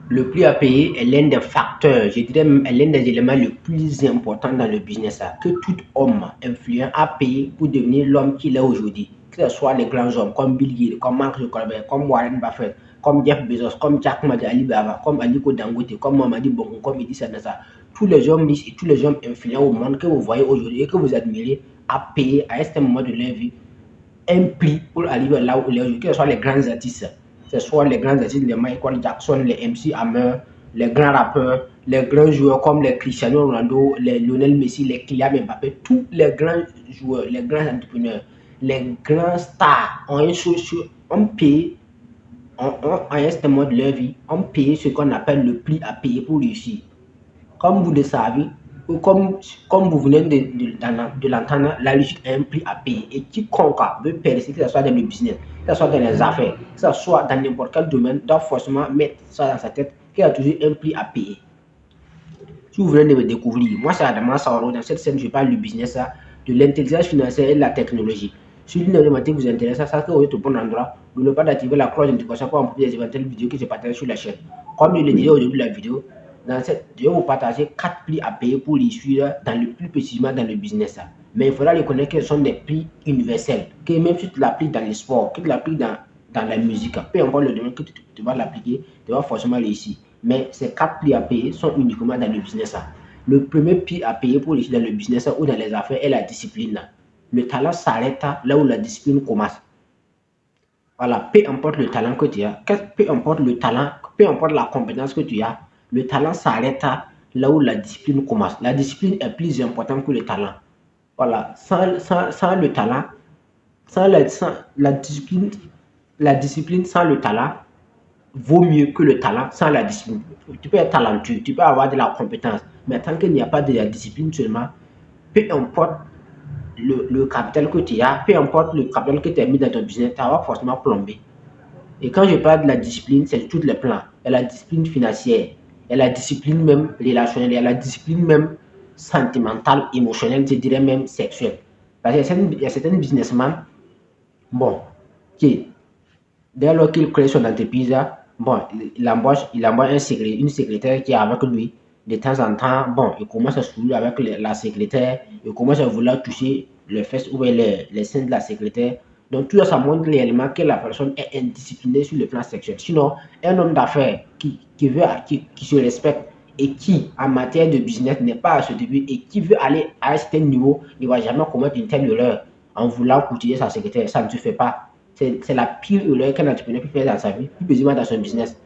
Le prix à payer est l'un des facteurs, je dirais même l'un des éléments les plus importants dans le business que tout homme influent a payé pour devenir l'homme qu'il est aujourd'hui. Que ce soit les grands hommes comme Bill Gates, comme Mark Zuckerberg, comme Warren Buffett, comme Jeff Bezos, comme Jack Ma de Alibaba, comme Aliko Dangote, comme Mamadi Bongo, comme Idi Sanasa. Tous les hommes riches et tous les hommes influents au monde que vous voyez aujourd'hui et que vous admirez a payé à un moment de leur vie un prix pour arriver là où il est aujourd'hui, que ce soit les grands artistes, que ce soit les grands artistes, les Michael Jackson, les MC Hammer, les grands rappeurs, les grands joueurs comme les Cristiano Ronaldo, les Lionel Messi, les Kylian Mbappé, tous les grands joueurs, les grands entrepreneurs, les grands stars ont payé à un moment de leur vie, ont payé ce qu'on appelle le prix à payer pour réussir. Comme vous le savez, ou comme vous venez de l'entendre, la logique a un prix à payer. Et quiconque veut percer, que ce soit dans le business, que ce soit dans les affaires, que ce soit dans n'importe quel domaine, doit forcément mettre ça dans sa tête qu'il y a toujours un prix à payer. Si vous venez de me découvrir, moi c'est Adama Saoro. Dans cette scène, je parle du business, de l'intelligence financière et de la technologie. Si l'une des thématiques vous intéresse, ça que vous êtes au bon endroit. N'oubliez pas d'activer la cloche de notification pour en des éventuelles vidéos qui se partagent sur la chaîne. Comme je le disais au début de la vidéo, dans cette, je vais vous partager 4 prix à payer pour les suivre dans le plus précisément dans le business. Mais il faudra reconnaître que ce sont des prix universels. Que même si tu l'appliques dans les sports, que tu l'appliques dans la musique, peu importe le domaine que tu vas l'appliquer, tu vas forcément réussir. Mais ces 4 prix à payer sont uniquement dans le business. Le premier prix à payer pour réussir dans le business ou dans les affaires est la discipline. Le talent s'arrête là où la discipline commence. Voilà, peu importe le talent que tu as, peu importe le talent, peu importe la compétence que tu as, le talent s'arrête là où la discipline commence. La discipline est plus importante que le talent. Voilà, sans le talent, sans la discipline sans le talent vaut mieux que le talent sans la discipline. Tu peux être talentueux, tu peux avoir de la compétence, mais tant qu'il n'y a pas de la discipline seulement, peu importe le capital que tu as, peu importe le capital que tu as mis dans ton business, tu vas forcément plomber. Et quand je parle de la discipline, c'est tous les plans. Il y a la discipline financière, il y a la discipline même relationnelle, il y a la discipline même sentimentale, émotionnelle, je dirais même sexuelle. Parce qu'il y a certains businessmen, bon, qui, dès lors qu'il crée son entreprise, bon, il embauche une secrétaire qui est avec lui. De temps en temps, bon, il commence à sourire avec la secrétaire, il commence à vouloir toucher les fesses ou les seins de la secrétaire. Donc, tout ça, ça montre réellement que la personne est indisciplinée sur le plan sexuel. Sinon, un homme d'affaires qui se respecte et qui, en matière de business, n'est pas à ce début et qui veut aller à un certain niveau, il ne va jamais commettre une telle erreur en voulant courtiser sa secrétaire. Ça ne se fait pas. C'est la pire erreur qu'un entrepreneur peut faire dans sa vie, plus précisément dans son business.